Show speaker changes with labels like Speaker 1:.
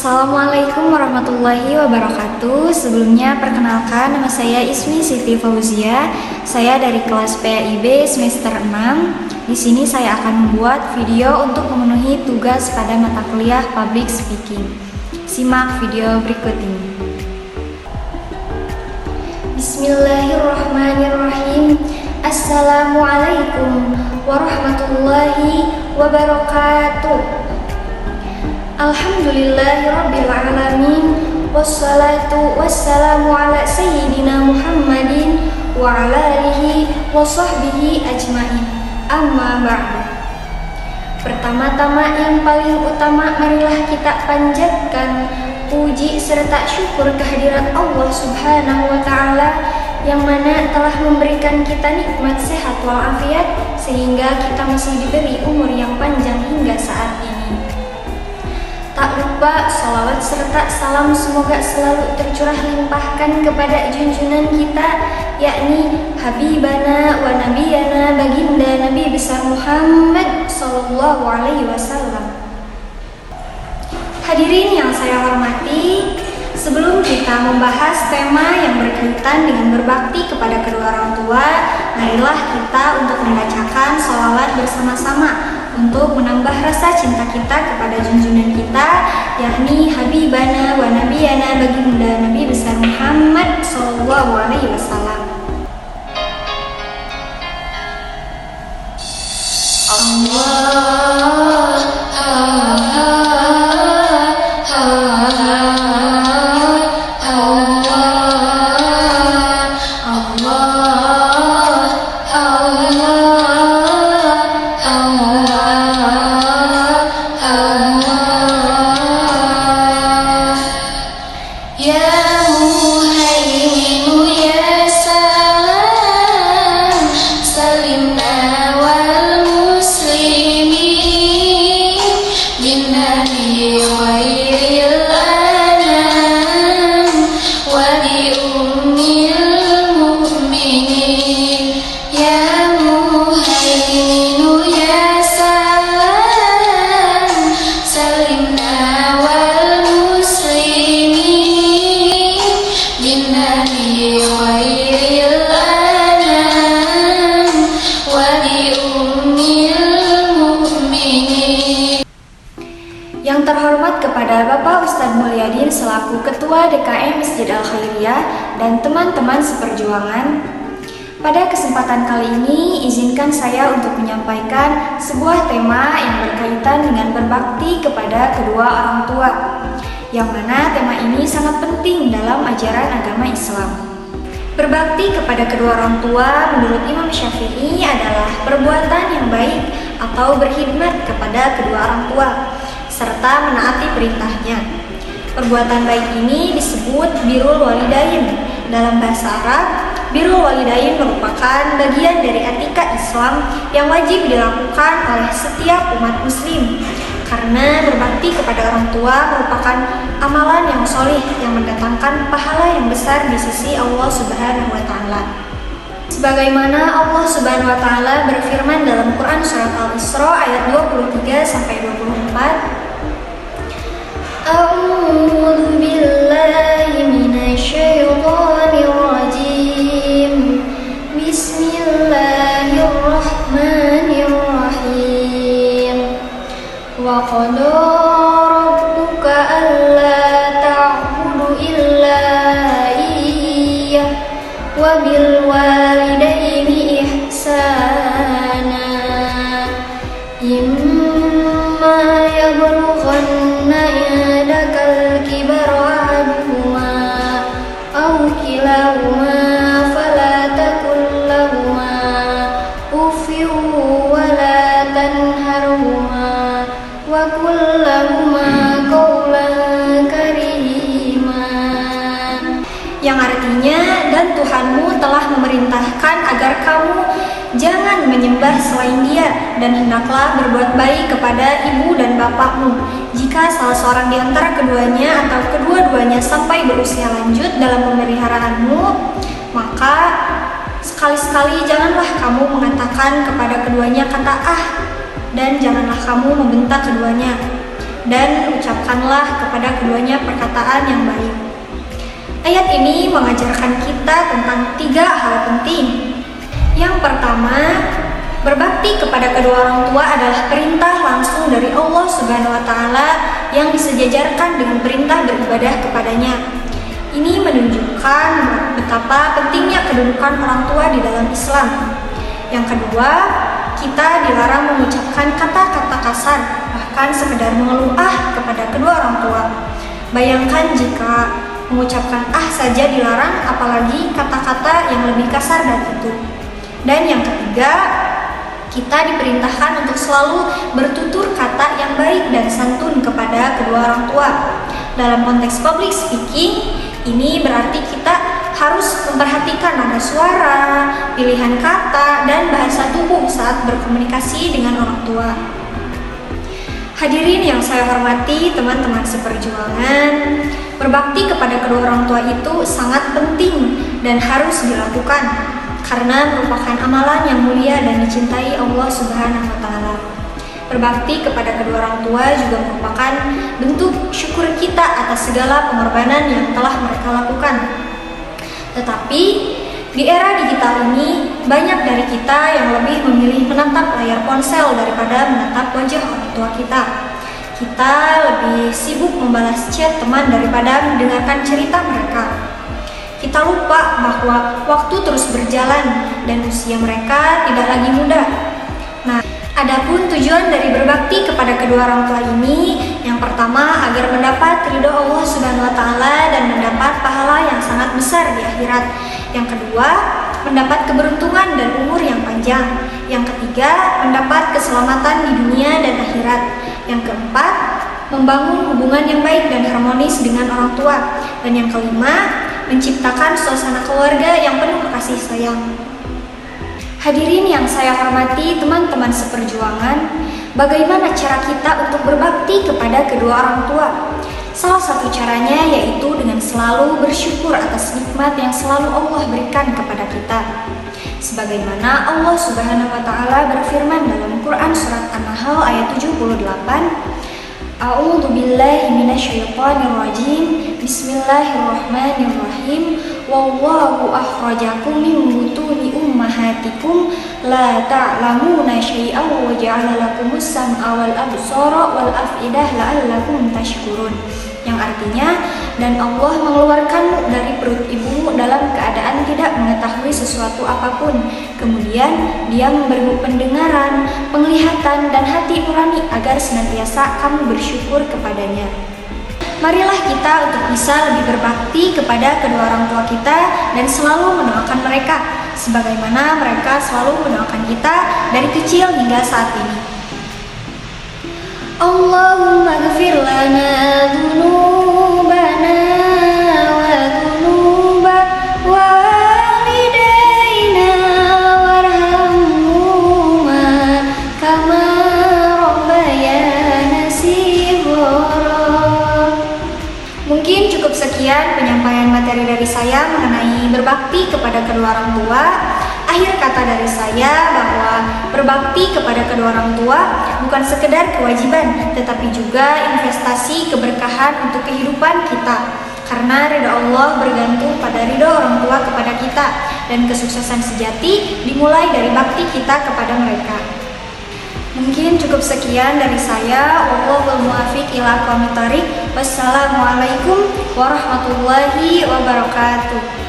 Speaker 1: Assalamualaikum warahmatullahi wabarakatuh. Sebelumnya perkenalkan, nama saya Ismi Siti Fauzia. Saya dari kelas PAIB semester 6. Di sini saya akan membuat video untuk memenuhi tugas pada mata kuliah Public Speaking. Simak video berikut ini. Bismillahirrahmanirrahim. Assalamualaikum warahmatullahi wabarakatuh. Alhamdulillahirrabbilalamin. Wassalatu wassalamu ala sayyidina Muhammadin wa ala alihi wa sahbihi ajmain. Amma ba'du. Pertama-tama yang paling utama, marilah kita panjatkan puji serta syukur kehadirat Allah Subhanahu wa ta'ala yang mana telah memberikan kita nikmat sehat walafiat sehingga kita masih diberi umur yang panjang hingga saat ini. Tak lupa salawat serta salam semoga selalu tercurah limpahkan kepada junjungan kita, yakni Habibana wa Nabiyana baginda Nabi besar Muhammad sallallahu alaihi wasallam. Hadirin yang saya hormati, sebelum kita membahas tema yang berkaitan dengan berbakti kepada kedua orang tua, marilah kita untuk membacakan sholawat bersama-sama untuk menambah rasa cinta kita kepada junjungan kita, yakni Habibana wa Nabiyana baginda Nabi besar Muhammad sallallahu alaihi wasallam. Yang terhormat kepada Bapak Ustadz Mulyadin selaku Ketua DKM Masjid Al-Khairiyah dan teman-teman seperjuangan. Pada kesempatan kali ini, izinkan saya untuk menyampaikan sebuah tema yang berkaitan dengan berbakti kepada kedua orang tua, yang mana tema ini sangat penting dalam ajaran agama Islam. Berbakti kepada kedua orang tua menurut Imam Syafi'i adalah perbuatan yang baik atau berkhidmat kepada kedua orang tua serta menaati perintahnya. Perbuatan baik ini disebut birrul walidain. Dalam bahasa Arab, birrul walidain merupakan bagian dari etika Islam yang wajib dilakukan oleh setiap umat muslim, karena berbakti kepada orang tua merupakan amalan yang sholih yang mendatangkan pahala yang besar di sisi Allah Subhanahu wa ta'ala. Sebagaimana Allah Subhanahu wa ta'ala berfirman dalam Quran surat Al-Isra ayat 23 sampai 24. A'udzu billahi minasyaitonir rajim. Bismillahirrahmanirrahim. Wa qada rabbuka alla ta'budu illa iyyah wa bil walidaini ihsana. Imma yablughanna indakal kibara ahaduhuma aw kilahuma fala taqul lahuma uffin wa la tanharhuma wa qul lahuma qawlan karima. Yang artinya, dan Tuhanmu telah memerintahkan agar kamu jangan menyembah selain Dia, dan hendaklah berbuat baik kepada ibu dan bapakmu. Jika salah seorang di antara keduanya atau kedua-duanya sampai berusia lanjut dalam pemeliharaanmu, maka sekali-sekali janganlah kamu mengatakan kepada keduanya kata dan janganlah kamu membentak keduanya. dan ucapkanlah kepada keduanya perkataan yang baik. Ayat ini mengajarkan kita tentang 3 hal penting. Yang pertama, berbakti kepada kedua orang tua adalah perintah langsung dari Allah Subhanahu wa Ta'ala yang disejajarkan dengan perintah beribadah kepadanya. Ini menunjukkan betapa pentingnya kedudukan orang tua di dalam Islam. Yang kedua, kita dilarang mengucapkan kata-kata kasar, bahkan sekedar mengeluh kepada kedua orang tua. Bayangkan jika mengucapkan saja dilarang, apalagi kata-kata yang lebih kasar dari itu. Dan yang ketiga, kita diperintahkan untuk selalu bertutur kata yang baik dan santun kepada kedua orang tua. Dalam konteks public speaking, ini berarti kita harus memperhatikan nada suara, pilihan kata, dan bahasa tubuh saat berkomunikasi dengan orang tua. Hadirin yang saya hormati, teman-teman seperjuangan, berbakti kepada kedua orang tua itu sangat penting dan harus dilakukan karena merupakan amalan yang mulia dan dicintai Allah Subhanahu wa Ta'ala. Berbakti kepada kedua orang tua juga merupakan bentuk syukur kita atas segala pengorbanan yang telah mereka lakukan. Tetapi di era digital ini, banyak dari kita yang lebih memilih menatap layar ponsel daripada menatap wajah orang tua kita. Kita lebih sibuk membalas chat teman daripada mendengarkan cerita mereka. Kita lupa bahwa waktu terus berjalan dan usia mereka tidak lagi muda. Nah, adapun tujuan dari berbakti kepada kedua orang tua ini, yang pertama agar mendapat ridho Allah Subhanahu wa Ta'ala dan mendapat pahala yang sangat besar di akhirat. Yang kedua, mendapat keberuntungan dan umur yang panjang. Yang ketiga, mendapat keselamatan di dunia dan akhirat. Yang keempat, membangun hubungan yang baik dan harmonis dengan orang tua. Dan yang kelima, menciptakan suasana keluarga yang penuh kasih sayang. Hadirin yang saya hormati, teman-teman seperjuangan, bagaimana cara kita untuk berbakti kepada kedua orang tua? Salah satu caranya yaitu dengan selalu bersyukur atas nikmat yang selalu Allah berikan kepada kita. Sebagaimana Allah Subhanahu wa Ta'ala berfirman dalam Quran surat An-Nahl ayat 78, A'udzu billahi minasyaitonir rajim. Bismillahirrahmanirrahim. Wallahu akhrajakum min butuni ummahatikum la ta'lamuna syai'an wa ja'ala lakumus sam'a wal absara wal af'idah la'allakum tashkurun. Yang artinya, dan Allah mengeluarkanmu dari perut ibumu dalam keadaan tidak mengetahui sesuatu apapun. Kemudian Dia memberimu pendengaran, penglihatan, dan hati nurani agar senantiasa kamu bersyukur kepadanya. Marilah kita untuk bisa lebih berbakti kepada kedua orang tua kita dan selalu mendoakan mereka sebagaimana mereka selalu mendoakan kita dari kecil hingga saat ini. Allahumma ghfir lana dzunubana wa dzunuba walidayna warhamhuma kama rabbayana shighara. Mungkin cukup sekian penyampaian materi dari saya mengenai berbakti kepada kedua orang tua. Akhir kata dari saya bahwa berbakti kepada kedua orang tua bukan sekedar kewajiban, tetapi juga investasi keberkahan untuk kehidupan kita. Karena ridha Allah bergantung pada ridha orang tua kepada kita, dan kesuksesan sejati dimulai dari bakti kita kepada mereka. Mungkin cukup sekian dari saya. Wallahul muwaffiq ila aqwamit thoriq. Wassalamualaikum warahmatullahi wabarakatuh.